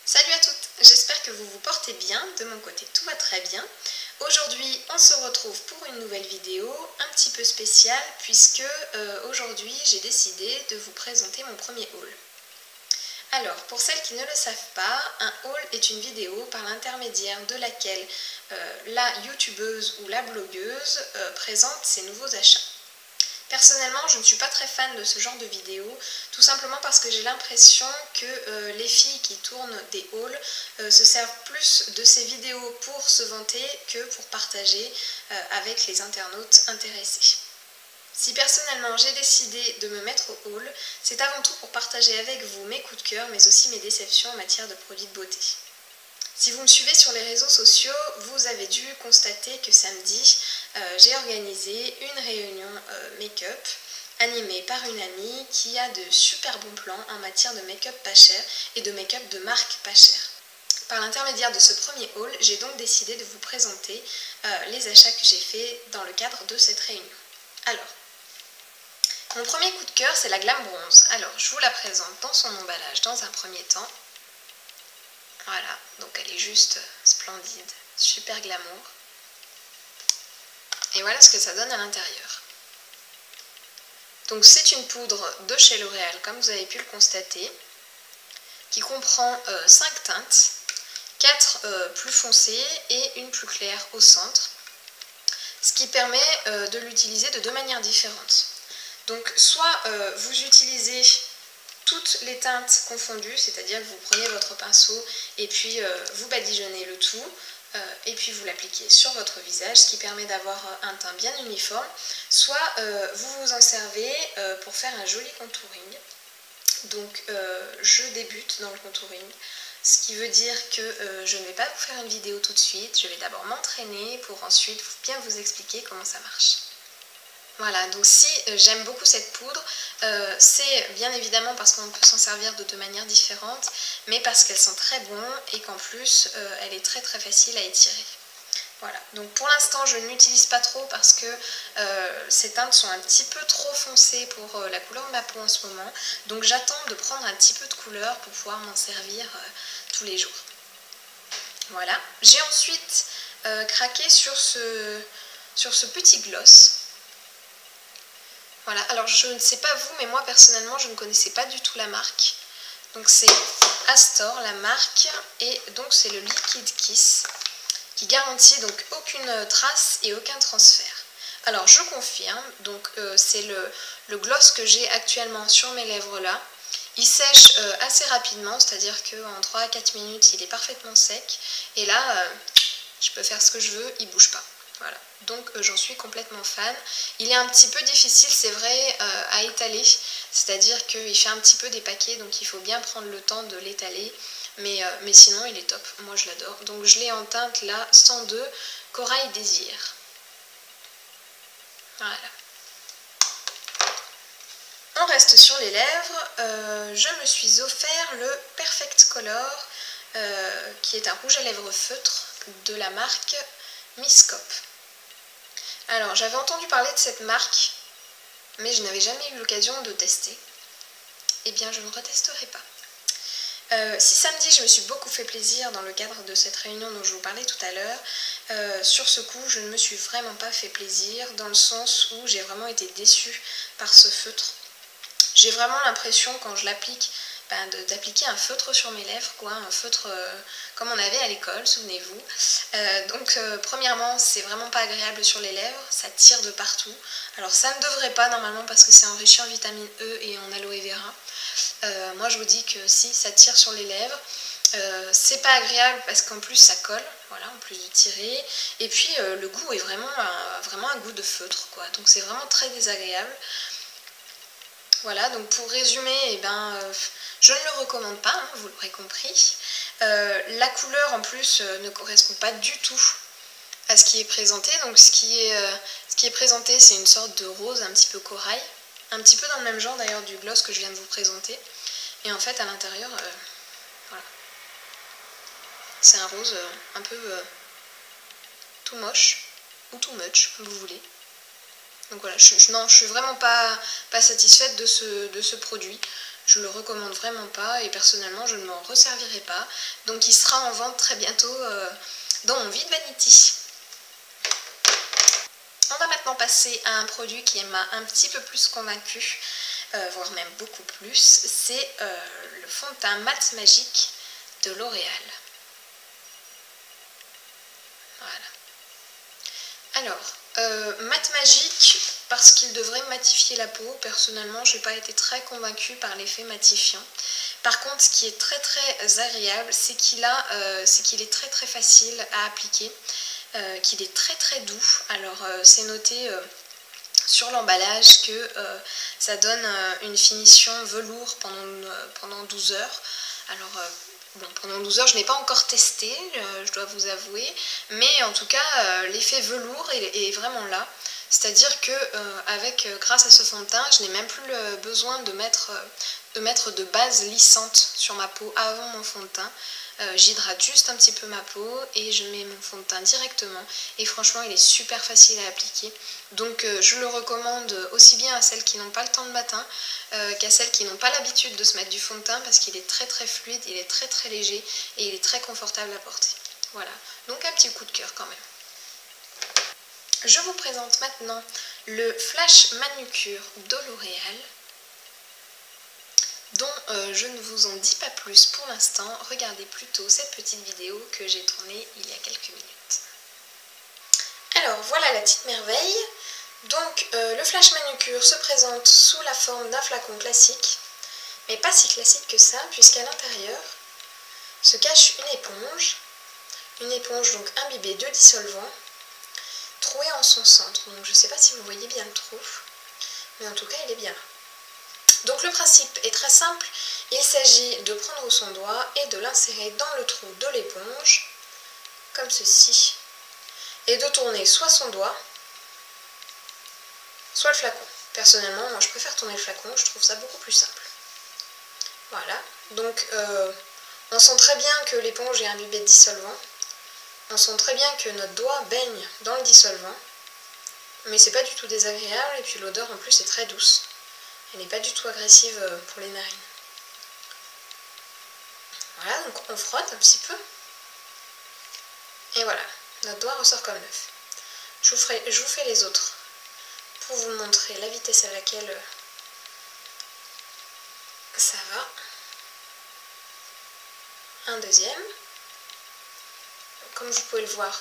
Salut à toutes, j'espère que vous vous portez bien, de mon côté tout va très bien. Aujourd'hui on se retrouve pour une nouvelle vidéo un petit peu spéciale puisque aujourd'hui j'ai décidé de vous présenter mon premier haul. Alors pour celles qui ne le savent pas, un haul est une vidéo par l'intermédiaire de laquelle la youtubeuse ou la blogueuse présente ses nouveaux achats. Personnellement, je ne suis pas très fan de ce genre de vidéos, tout simplement parce que j'ai l'impression que les filles qui tournent des hauls se servent plus de ces vidéos pour se vanter que pour partager avec les internautes intéressés. Si personnellement j'ai décidé de me mettre au haul, c'est avant tout pour partager avec vous mes coups de cœur, mais aussi mes déceptions en matière de produits de beauté. Si vous me suivez sur les réseaux sociaux, vous avez dû constater que samedi, j'ai organisé une réunion make-up animée par une amie qui a de super bons plans en matière de make-up pas cher et de make-up de marque pas cher. Par l'intermédiaire de ce premier haul, j'ai donc décidé de vous présenter les achats que j'ai faits dans le cadre de cette réunion. Alors, mon premier coup de cœur, c'est la Glam Bronze. Alors, je vous la présente dans son emballage dans un premier temps. Voilà, donc elle est juste splendide, super glamour. Et voilà ce que ça donne à l'intérieur. Donc c'est une poudre de chez L'Oréal, comme vous avez pu le constater, qui comprend 5 teintes, 4 plus foncées et une plus claire au centre, ce qui permet de l'utiliser de deux manières différentes. Donc soit vous utilisez toutes les teintes confondues, c'est-à-dire que vous prenez votre pinceau et puis vous badigeonnez le tout et puis vous l'appliquez sur votre visage, ce qui permet d'avoir un teint bien uniforme, soit vous vous en servez pour faire un joli contouring. Donc je débute dans le contouring, ce qui veut dire que je ne vais pas vous faire une vidéo tout de suite, je vais d'abord m'entraîner pour ensuite bien vous expliquer comment ça marche. Voilà, donc si j'aime beaucoup cette poudre, c'est bien évidemment parce qu'on peut s'en servir de deux manières différentes, mais parce qu'elles sont très bonnes et qu'en plus elle est très très facile à étirer. Voilà, donc pour l'instant je ne l'utilise pas trop parce que ces teintes sont un petit peu trop foncées pour la couleur de ma peau en ce moment, donc j'attends de prendre un petit peu de couleur pour pouvoir m'en servir tous les jours. Voilà, j'ai ensuite craqué sur ce petit gloss. Voilà, alors je ne sais pas vous, mais moi personnellement je ne connaissais pas du tout la marque. Donc c'est Astor la marque et donc c'est le Liquid Kiss qui garantit donc aucune trace et aucun transfert. Alors je confirme, donc c'est le gloss que j'ai actuellement sur mes lèvres là. Il sèche assez rapidement, c'est-à-dire qu'en 3 à 4 minutes il est parfaitement sec et là je peux faire ce que je veux, il ne bouge pas. Voilà, donc j'en suis complètement fan. Il est un petit peu difficile, c'est vrai, à étaler, c'est-à-dire qu'il fait un petit peu des paquets, donc il faut bien prendre le temps de l'étaler, mais sinon il est top, moi je l'adore. Donc je l'ai en teinte là, 102, Corail Désir. Voilà. On reste sur les lèvres, je me suis offert le Perfect Color, qui est un rouge à lèvres feutre de la marque Miscope. Alors j'avais entendu parler de cette marque, mais je n'avais jamais eu l'occasion de tester. Eh bien je ne retesterai pas. Si samedi je me suis beaucoup fait plaisir dans le cadre de cette réunion dont je vous parlais tout à l'heure, sur ce coup je ne me suis vraiment pas fait plaisir dans le sens où j'ai vraiment été déçue par ce feutre. J'ai vraiment l'impression quand je l'applique d'appliquer un feutre sur mes lèvres, quoi, un feutre comme on avait à l'école, souvenez-vous. Donc premièrement, c'est vraiment pas agréable sur les lèvres, ça tire de partout. Alors ça ne devrait pas normalement parce que c'est enrichi en vitamine E et en aloe vera. Moi je vous dis que si, ça tire sur les lèvres. C'est pas agréable parce qu'en plus ça colle, voilà, en plus de tirer. Et puis le goût est vraiment un goût de feutre, quoi. Donc c'est vraiment très désagréable. Voilà, donc pour résumer, eh je ne le recommande pas, hein, vous l'aurez compris. La couleur en plus ne correspond pas du tout à ce qui est présenté. Donc ce qui est présenté, c'est une sorte de rose un petit peu corail, un petit peu dans le même genre d'ailleurs du gloss que je viens de vous présenter. Et en fait à l'intérieur, voilà, c'est un rose un peu tout moche ou too much, comme vous voulez. Donc voilà, je suis vraiment pas satisfaite de ce produit. je le recommande vraiment pas et personnellement je ne m'en resservirai pas. Donc il sera en vente très bientôt dans mon vide vanity. On va maintenant passer à un produit qui m'a un petit peu plus convaincue, voire même beaucoup plus, c'est le fond de teint Matte Magique de L'Oréal. Voilà. Alors, Matte Magique, parce qu'il devrait matifier la peau, personnellement je n'ai pas été très convaincue par l'effet matifiant. Par contre, ce qui est très très agréable, c'est qu'il est très très facile à appliquer, qu'il est très très doux. Alors c'est noté sur l'emballage que ça donne une finition velours pendant 12 heures. Alors bon, pendant 12 heures je n'ai pas encore testé, je dois vous avouer, mais en tout cas l'effet velours est vraiment là. C'est-à-dire que grâce à ce fond de teint, je n'ai même plus le besoin de mettre de base lissante sur ma peau avant mon fond de teint. J'hydrate juste un petit peu ma peau et je mets mon fond de teint directement et franchement il est super facile à appliquer, donc je le recommande aussi bien à celles qui n'ont pas le temps de matin qu'à celles qui n'ont pas l'habitude de se mettre du fond de teint, parce qu'il est très très fluide, il est très très léger et il est très confortable à porter. Voilà, donc un petit coup de cœur quand même. Je vous présente maintenant le Flash Manucure de L'Oréal, dont je ne vous en dis pas plus pour l'instant. Regardez plutôt cette petite vidéo que j'ai tournée il y a quelques minutes. Alors voilà la petite merveille. Donc le Flash Manucure se présente sous la forme d'un flacon classique, mais pas si classique que ça, puisqu'à l'intérieur se cache une éponge donc imbibée de dissolvant, trouée en son centre. Donc je ne sais pas si vous voyez bien le trou, mais en tout cas il est bien là. Donc le principe est très simple, il s'agit de prendre son doigt et de l'insérer dans le trou de l'éponge, comme ceci, et de tourner soit son doigt, soit le flacon. Personnellement, moi je préfère tourner le flacon, je trouve ça beaucoup plus simple. Voilà, donc on sent très bien que l'éponge est imbibée de dissolvant, on sent très bien que notre doigt baigne dans le dissolvant, mais c'est pas du tout désagréable, et puis l'odeur en plus est très douce. Elle n'est pas du tout agressive pour les narines. Voilà, donc on frotte un petit peu. Et voilà, notre doigt ressort comme neuf. Je vous fais les autres pour vous montrer la vitesse à laquelle ça va. Un deuxième. Comme vous pouvez le voir,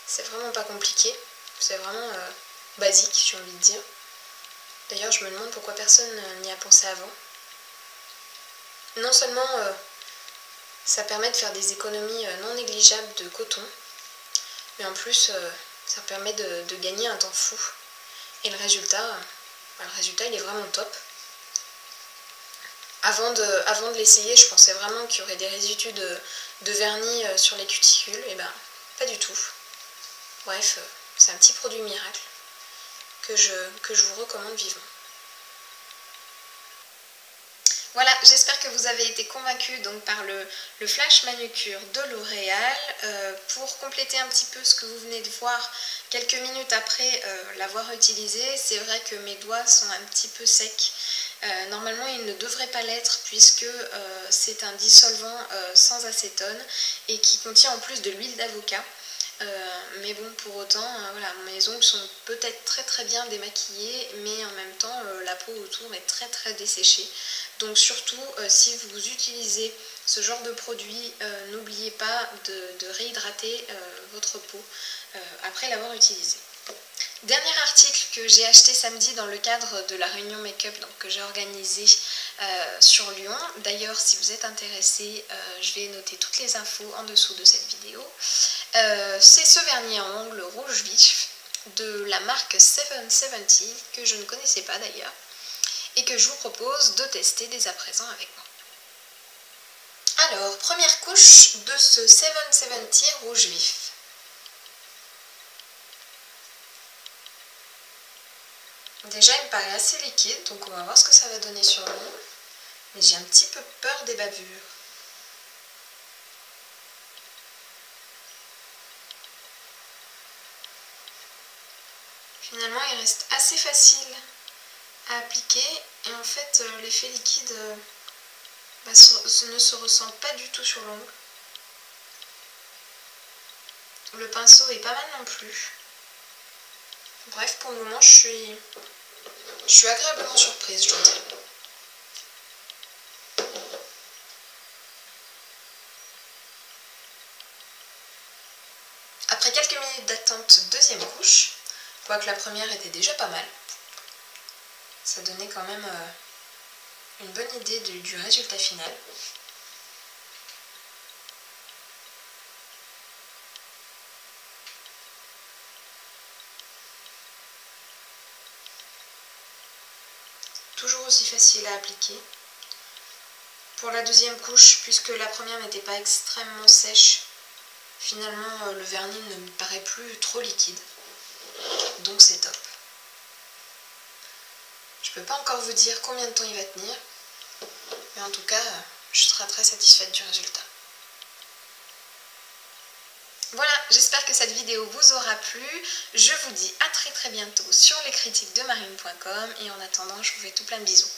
c'est vraiment pas compliqué. C'est vraiment basique, j'ai envie de dire. D'ailleurs, je me demande pourquoi personne n'y a pensé avant. Non seulement ça permet de faire des économies non négligeables de coton, mais en plus ça permet de gagner un temps fou. Et le résultat il est vraiment top. Avant de l'essayer, je pensais vraiment qu'il y aurait des résidus de vernis sur les cuticules, et ben pas du tout. Bref, c'est un petit produit miracle que je vous recommande vivement. Voilà, j'espère que vous avez été convaincus donc par le Flash Manucure de L'Oréal. Pour compléter un petit peu ce que vous venez de voir quelques minutes après l'avoir utilisé, c'est vrai que mes doigts sont un petit peu secs. Normalement, ils ne devraient pas l'être, puisque c'est un dissolvant sans acétone et qui contient en plus de l'huile d'avocat. Mais bon, pour autant, voilà, mes ongles sont peut-être très très bien démaquillés, mais en même temps la peau autour est très très desséchée. Donc surtout si vous utilisez ce genre de produit, n'oubliez pas de réhydrater votre peau après l'avoir utilisé. Dernier article que j'ai acheté samedi dans le cadre de la réunion make-up que j'ai organisée sur Lyon. D'ailleurs, si vous êtes intéressé, je vais noter toutes les infos en dessous de cette vidéo. C'est ce vernis à ongles rouge vif de la marque 770 que je ne connaissais pas d'ailleurs et que je vous propose de tester dès à présent avec moi. Alors, première couche de ce 770 rouge vif. Déjà, il me paraît assez liquide, donc on va voir ce que ça va donner sur nous. Mais j'ai un petit peu peur des bavures. Finalement, il reste assez facile à appliquer et en fait l'effet liquide ne se ressent pas du tout sur l'ongle. Le pinceau est pas mal non plus. Bref, pour le moment je suis agréablement surprise, je dois dire. Après quelques minutes d'attente, deuxième couche, quoique la première était déjà pas mal. Ça donnait quand même une bonne idée du résultat final. Toujours aussi facile à appliquer. Pour la deuxième couche, puisque la première n'était pas extrêmement sèche, finalement le vernis ne me paraît plus trop liquide. Donc c'est top. Je peux pas encore vous dire combien de temps il va tenir, mais en tout cas, je serai très satisfaite du résultat. Voilà, j'espère que cette vidéo vous aura plu. Je vous dis à très bientôt sur lescritiquesdemarine.com et en attendant, je vous fais tout plein de bisous.